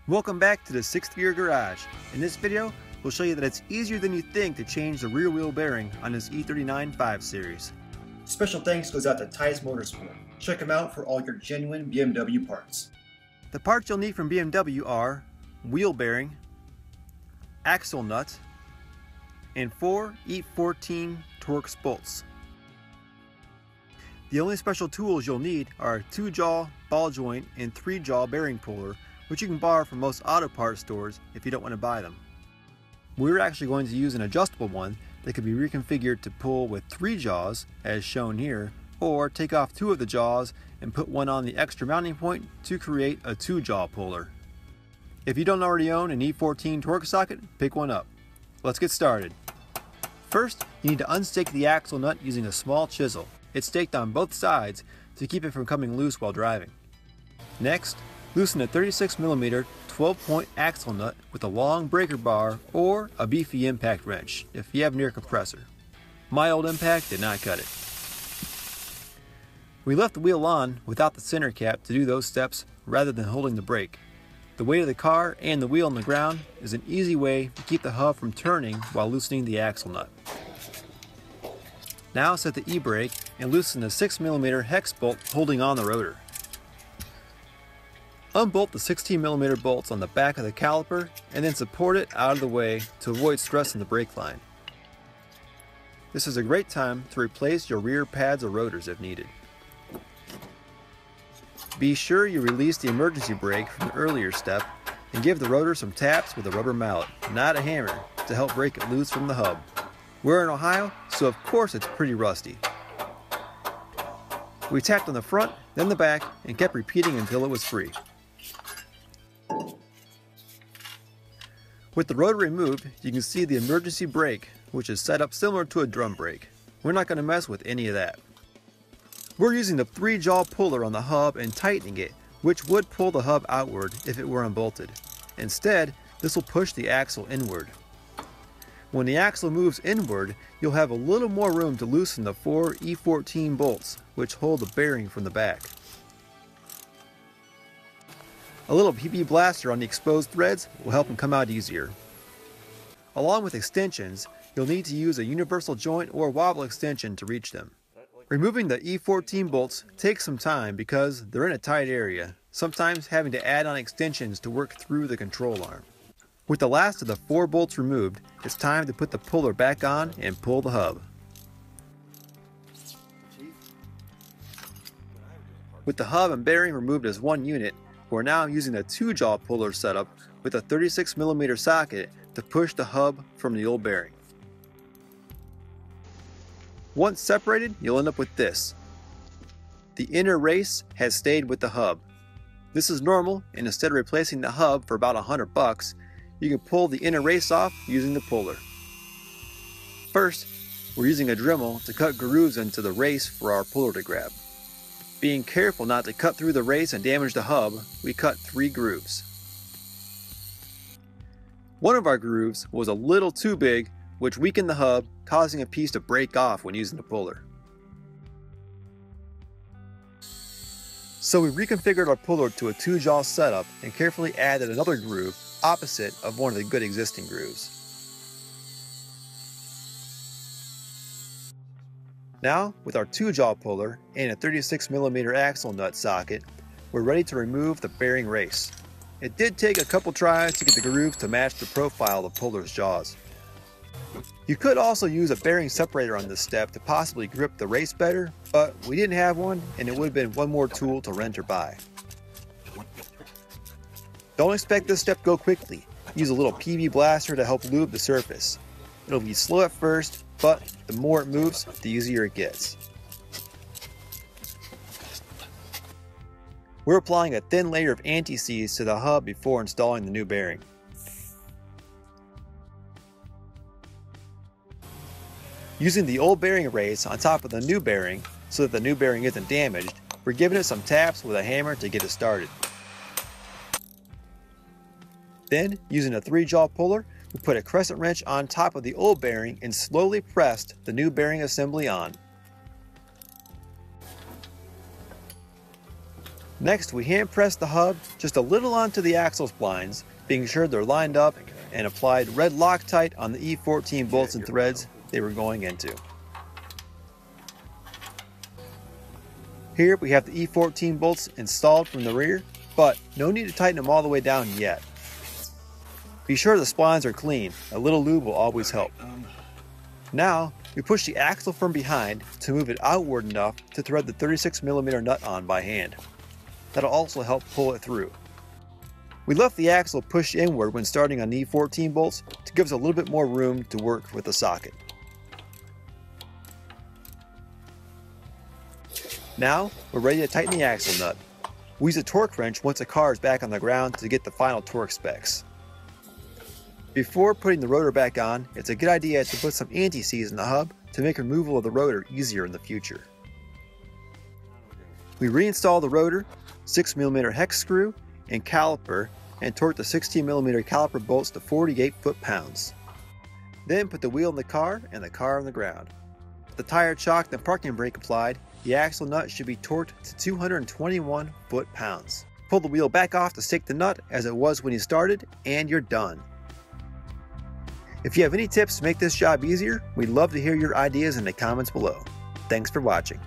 Welcome back to the 6th Gear Garage. In this video, we'll show you that it's easier than you think to change the rear wheel bearing on this E39 5 Series. Special thanks goes out to Ties Motorsport. Check them out for all your genuine BMW parts. The parts you'll need from BMW are wheel bearing, axle nut, and 4 E14 Torx bolts. The only special tools you'll need are a 2-jaw ball joint and 3-jaw bearing puller, which you can borrow from most auto parts stores if you don't want to buy them. We're actually going to use an adjustable one that can be reconfigured to pull with 3 jaws, as shown here, or take off 2 of the jaws and put one on the extra mounting point to create a 2-jaw puller. If you don't already own an E14 Torx socket, pick one up. Let's get started. First, you need to unstake the axle nut using a small chisel. It's staked on both sides to keep it from coming loose while driving. Next, loosen a 36mm 12-point axle nut with a long breaker bar or a beefy impact wrench if you have near compressor. My old impact did not cut it. We left the wheel on without the center cap to do those steps rather than holding the brake. The weight of the car and the wheel on the ground is an easy way to keep the hub from turning while loosening the axle nut. Now set the e-brake and loosen the 6mm hex bolt holding on the rotor. Unbolt the 16mm bolts on the back of the caliper and then support it out of the way to avoid stress on the brake line. This is a great time to replace your rear pads or rotors if needed. Be sure you release the emergency brake from the earlier step and give the rotor some taps with a rubber mallet, not a hammer, to help break it loose from the hub. We're in Ohio, so of course it's pretty rusty. We tapped on the front, then the back, and kept repeating until it was free. With the rotor removed, you can see the emergency brake, which is set up similar to a drum brake. We're not going to mess with any of that. We're using the 3-jaw puller on the hub and tightening it, which would pull the hub outward if it were unbolted. Instead, this will push the axle inward. When the axle moves inward, you'll have a little more room to loosen the 4 E14 bolts, which hold the bearing from the back. A little PP blaster on the exposed threads will help them come out easier. Along with extensions, you'll need to use a universal joint or wobble extension to reach them. Removing the E14 bolts takes some time because they're in a tight area, sometimes having to add on extensions to work through the control arm. With the last of the 4 bolts removed, it's time to put the puller back on and pull the hub. With the hub and bearing removed as one unit, we're now using the 2-jaw puller setup with a 36mm socket to push the hub from the old bearing. Once separated, you'll end up with this. The inner race has stayed with the hub. This is normal, and instead of replacing the hub for about $100, you can pull the inner race off using the puller. First, we're using a Dremel to cut grooves into the race for our puller to grab. Being careful not to cut through the race and damage the hub, we cut 3 grooves. One of our grooves was a little too big, which weakened the hub, causing a piece to break off when using the puller. So we reconfigured our puller to a 2-jaw setup and carefully added another groove opposite of one of the good existing grooves. Now, with our 2-jaw puller and a 36mm axle nut socket, we're ready to remove the bearing race. It did take a couple tries to get the grooves to match the profile of the puller's jaws. You could also use a bearing separator on this step to possibly grip the race better, but we didn't have one and it would have been one more tool to rent or buy. Don't expect this step to go quickly. Use a little PV blaster to help lube the surface. It'll be slow at first, but the more it moves, the easier it gets. We're applying a thin layer of Antisieze to the hub before installing the new bearing. Using the old bearing race on top of the new bearing so that the new bearing isn't damaged, we're giving it some taps with a hammer to get it started. Then, using a 3-jaw puller, we put a Crescent Wrench on top of the old bearing and slowly pressed the new bearing assembly on. Next, we hand press the hub just a little onto the axle splines, being sure they're lined up, and applied red Loctite on the E14 bolts and threads they were going into. Here we have the E14 bolts installed from the rear, but no need to tighten them all the way down yet. Be sure the splines are clean, a little lube will always help. Now, we push the axle from behind to move it outward enough to thread the 36mm nut on by hand. That'll also help pull it through. We left the axle pushed inward when starting on the E14 bolts to give us a little bit more room to work with the socket. Now, we're ready to tighten the axle nut. We use a torque wrench once the car is back on the ground to get the final torque specs. Before putting the rotor back on, it's a good idea to put some Antisieze in the hub to make removal of the rotor easier in the future. We reinstall the rotor, 6mm hex screw, and caliper, and torque the 16mm caliper bolts to 48 foot-pounds. Then put the wheel in the car and the car on the ground. With the tire chocked and parking brake applied, the axle nut should be torqued to 221 foot-pounds. Pull the wheel back off to stake the nut as it was when you started, and you're done. If you have any tips to make this job easier, we'd love to hear your ideas in the comments below. Thanks for watching.